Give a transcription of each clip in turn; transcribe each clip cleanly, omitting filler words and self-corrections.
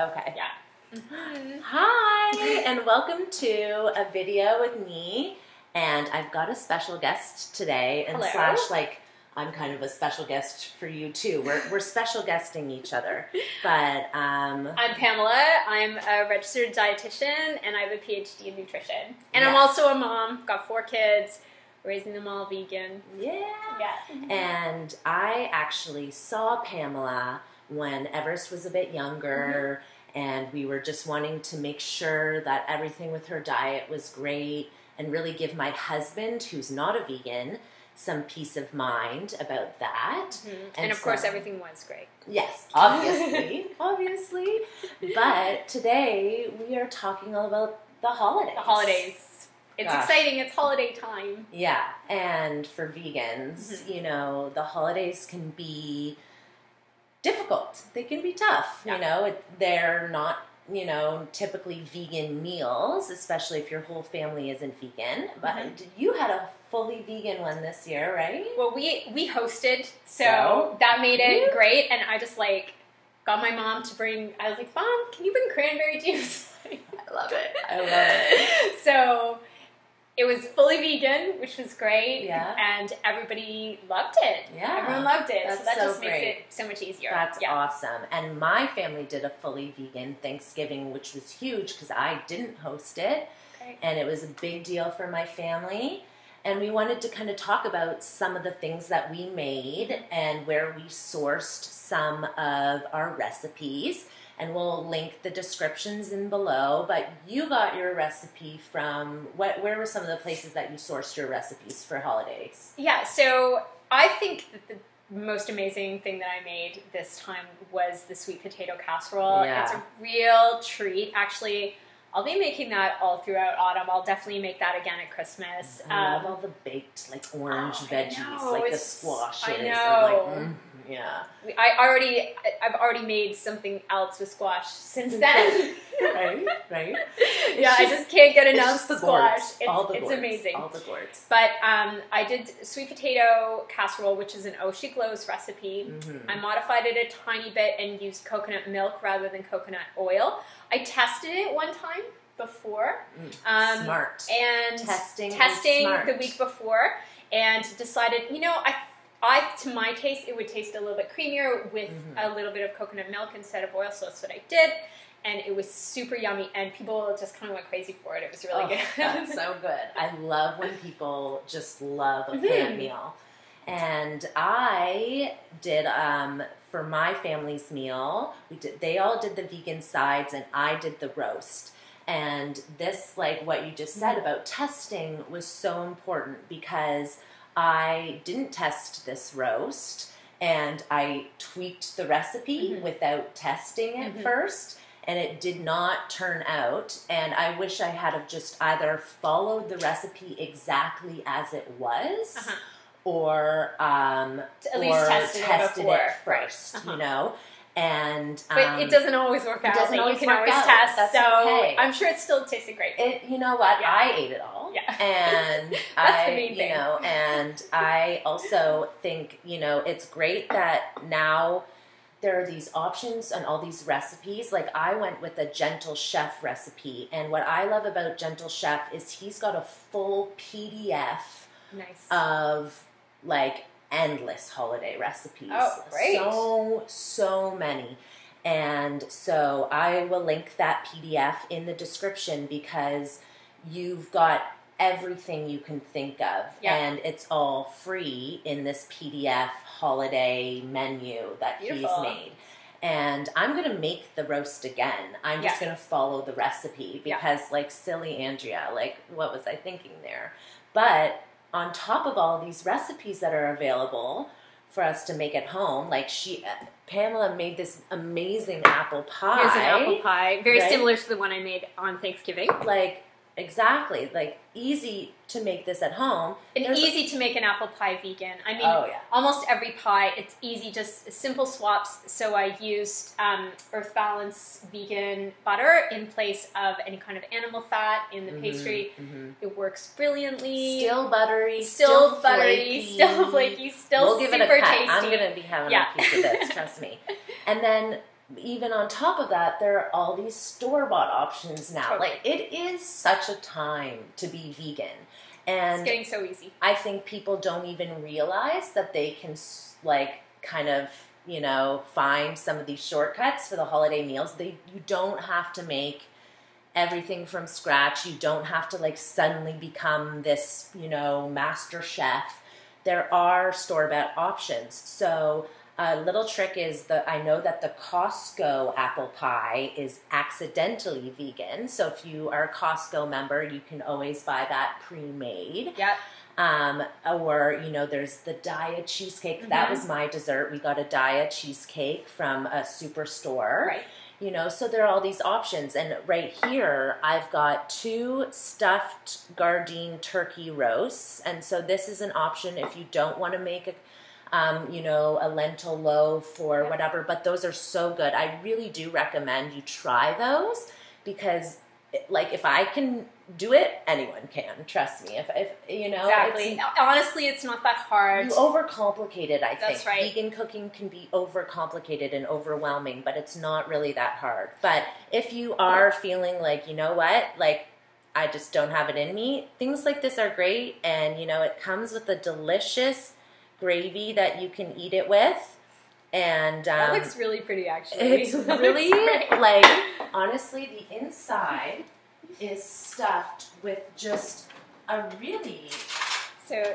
Okay. Yeah. Mm-hmm. Hi, and welcome to a video with me. And I've got a special guest today, and Hello. I'm kind of a special guest for you too. We're special guesting each other. But I'm Pamela. I'm a registered dietitian, and I have a PhD in nutrition. And I'm Yes. also a mom. Got 4 kids, raising them all vegan. Yeah. Yeah. And I actually saw Pamela when Everest was a bit younger, and we were just wanting to make sure that everything with her diet was great and really give my husband, who's not a vegan, some peace of mind about that. And of course, everything was great. Yes, obviously, obviously. But today we are talking all about the holidays. The holidays. It's exciting. It's holiday time. Yeah, and for vegans, you know, the holidays can be difficult. They can be tough. Yeah. You know, they're not, you know, typically vegan meals, especially if your whole family isn't vegan. But you had a fully vegan one this year, right? Well, we hosted, so that made it great. And I just got my mom to bring. I was like, Mom, can you bring cranberry juice? I love it. I love it. So it was fully vegan, which was great. Yeah. And everybody loved it. Yeah. Everyone loved it. That's so that so just great. makes it so much easier. That's awesome. And my family did a fully vegan Thanksgiving, which was huge because I didn't host it. Okay. And it was a big deal for my family. And we wanted to kind of talk about some of the things that we made and where we sourced some of our recipes. And we'll link the descriptions in below. But you got your recipe from, where were some of the places that you sourced your recipes for holidays? Yeah, so I think that the most amazing thing that I made this time was the sweet potato casserole. Yeah. It's a real treat. Actually, I'll be making that all throughout autumn. I'll definitely make that again at Christmas. I love all the baked, orange veggies, the squashes. I know. And yeah. I've already made something else with squash since then. Right. Yeah, I just can't get enough the squash. Gourds. It's amazing. All the gourds. But I did sweet potato casserole, which is an Oh She Glows recipe. I modified it a tiny bit and used coconut milk rather than coconut oil. I tested it one time before. Smart. And testing the week before, and decided, you know, I to my taste, it would taste a little bit creamier with a little bit of coconut milk instead of oil, so that's what I did. And it was super yummy, and people just kind of went crazy for it. It was really good. That's so good. I love when people just love a pan meal. And I did, for my family's meal, they all did the vegan sides, and I did the roast. And this, what you just said about testing was so important because I didn't test this roast, and I tweaked the recipe without testing it first. And it did not turn out, and I wish I had have just either followed the recipe exactly as it was, or at least tested it first, you know. And but it doesn't always work out. It doesn't always you work can always out. test. That's so okay. I'm sure it still tasted great. You know what? Yeah. I ate it all. Yeah. And That's the main thing. You know, and I also think, you know, it's great that now there are these options and all these recipes. I went with a Gentle Chef recipe, and what I love about Gentle Chef is he's got a full PDF of endless holiday recipes. Oh, great. So many. And so I will link that PDF in the description because you've got everything you can think of, and it's all free in this PDF holiday menu that he's made. And I'm going to make the roast again. I'm just going to follow the recipe because, silly Andrea, what was I thinking there? But on top of all these recipes that are available for us to make at home, Pamela made this amazing apple pie. Here's an apple pie, very similar to the one I made on Thanksgiving. Exactly. Easy to make this at home. And easy to make an apple pie vegan. I mean, almost every pie, it's easy, just simple swaps. So I used Earth Balance vegan butter in place of any kind of animal fat in the pastry. It works brilliantly. Still buttery, still flaky. Still flaky, still we'll give super it a cut. tasty. I'm going to be having a piece of this, trust me. And then even on top of that, there are all these store-bought options now. Totally. Like, it is such a time to be vegan. And it's getting so easy. I think people don't even realize that they can, like, kind of, you know, find some of these shortcuts for the holiday meals. You don't have to make everything from scratch. You don't have to, like, suddenly become this, you know, master chef. There are store-bought options. So a little trick is I know that the Costco apple pie is accidentally vegan. So if you are a Costco member, you can always buy that pre-made. Yep. Or, you know, there's the Daya cheesecake. Mm-hmm. That was my dessert. We got a Daya cheesecake from a superstore. Right. You know, so there are all these options. And right here, I've got 2 stuffed Gardein turkey roasts. And so this is an option if you don't want to make you know, a lentil loaf or whatever. But those are so good. I really do recommend you try those because, like, if I can do it, anyone can. Trust me. If you know, exactly. Honestly, it's not that hard. You overcomplicate it. I think that's right. Vegan cooking can be overcomplicated and overwhelming, but it's not really that hard. But if you are feeling like, you know what, like, I just don't have it in me, things like this are great, and you know, it comes with a delicious gravy that you can eat it with. And that looks really pretty, actually. It's really like, honestly, the inside is stuffed with just a really,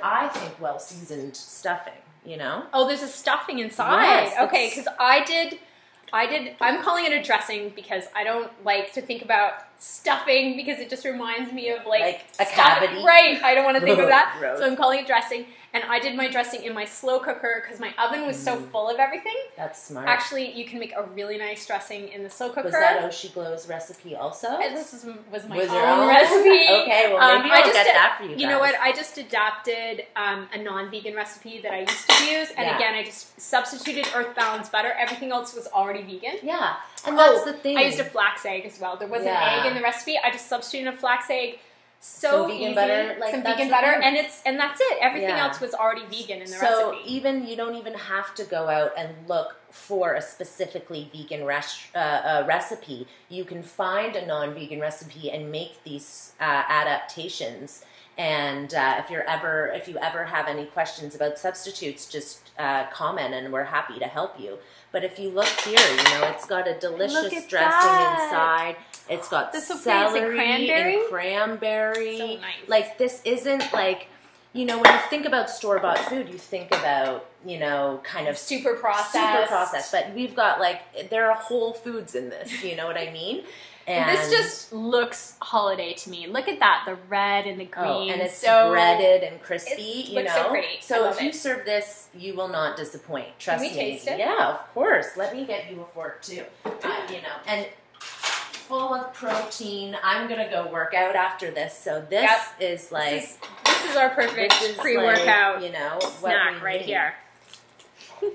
I think, well-seasoned stuffing, you know? Oh, there's a stuffing inside. Yes, okay, because I'm calling it a dressing because I don't like to think about stuffing because it just reminds me of like a cavity. Right, I don't want to think of that. Gross. So I'm calling it dressing. And I did my dressing in my slow cooker because my oven was so full of everything. That's smart. Actually, you can make a really nice dressing in the slow cooker. Was that Oshi Glow's recipe also? This was my own recipe. Okay, well maybe I'll get that for you guys. You know what? I just adapted a non-vegan recipe that I used to use. And again, I just substituted Earth Balance butter. Everything else was already vegan. Yeah, and that's the thing. I used a flax egg as well. There was an egg in the recipe. I just substituted a flax egg. So vegan easy. butter, like some vegan butter, and that's it. Everything else was already vegan in the recipe. So you don't even have to go out and look for a specifically vegan recipe. You can find a non-vegan recipe and make these adaptations. And if you ever have any questions about substitutes, just comment, and we're happy to help you. But if you look here, you know, it's got a delicious dressing inside. It's got celery and cranberry. So nice. Like, this isn't like, you know, when you think about store-bought food, you think about, you know, kind of super processed. But we've got, like, there are whole foods in this. You know what I mean? And this just looks holiday to me. Look at that, the red and the green. Oh, and it's so breaded and crispy, you know. So pretty. So if you serve this, you will not disappoint. Trust me. Can we taste it? Yeah, of course. Let me get you a fork too. You know, and full of protein. I'm gonna go work out after this, so this is like this is our perfect pre-workout, like, you know, snack right here.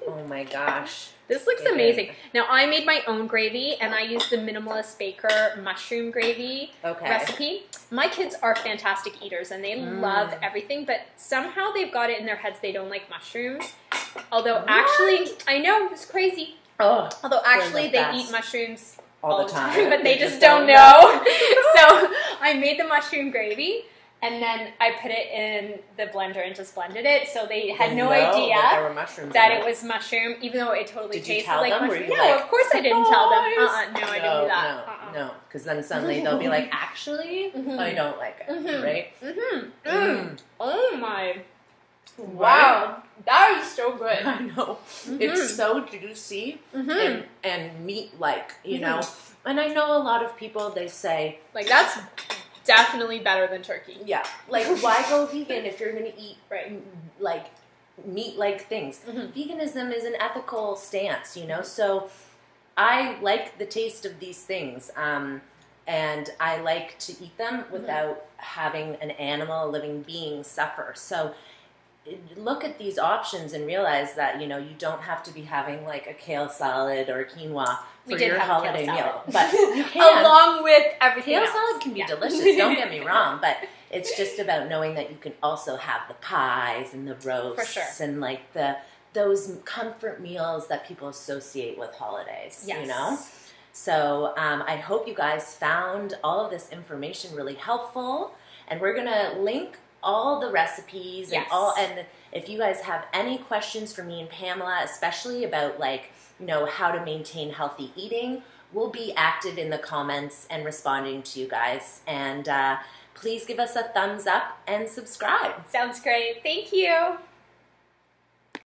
Oh my gosh. This looks amazing. Now, I made my own gravy, and I used the Minimalist Baker mushroom gravy recipe. My kids are fantastic eaters, and they love everything, but somehow they've got it in their heads they don't like mushrooms. Although, actually, I know, it's crazy. Oh, although, actually, they eat mushrooms all the time. But they just don't know. So, I made the mushroom gravy. And then I put it in the blender and just blended it, so they had no idea that it was mushroom, even though it totally tasted like mushroom. No, of course I didn't tell them. No, I didn't do that. No, because then suddenly they'll be like, actually, I don't like it, right? Oh my. Wow. That is so good. I know. It's so juicy and meat-like, you know. And I know a lot of people, they say, like, that's definitely better than turkey. Yeah. Like, why go vegan if you're going to eat, like, meat-like things? Veganism is an ethical stance, you know? So I like the taste of these things, and I like to eat them without having an animal, a living being, suffer. So look at these options and realize that, you know, you don't have to be having, like, a kale salad or quinoa for your holiday meal. But you can. Along with everything else. Kale salad can be delicious, don't get me wrong, but it's just about knowing that you can also have the pies and the roasts and, like, the those comfort meals that people associate with holidays, yes. you know? So I hope you guys found all of this information really helpful, and we're gonna link all the recipes and and if you guys have any questions for me and Pamela, especially about like, you know, how to maintain healthy eating, we'll be active in the comments and responding to you guys. And please give us a thumbs up and subscribe. Sounds great. Thank you.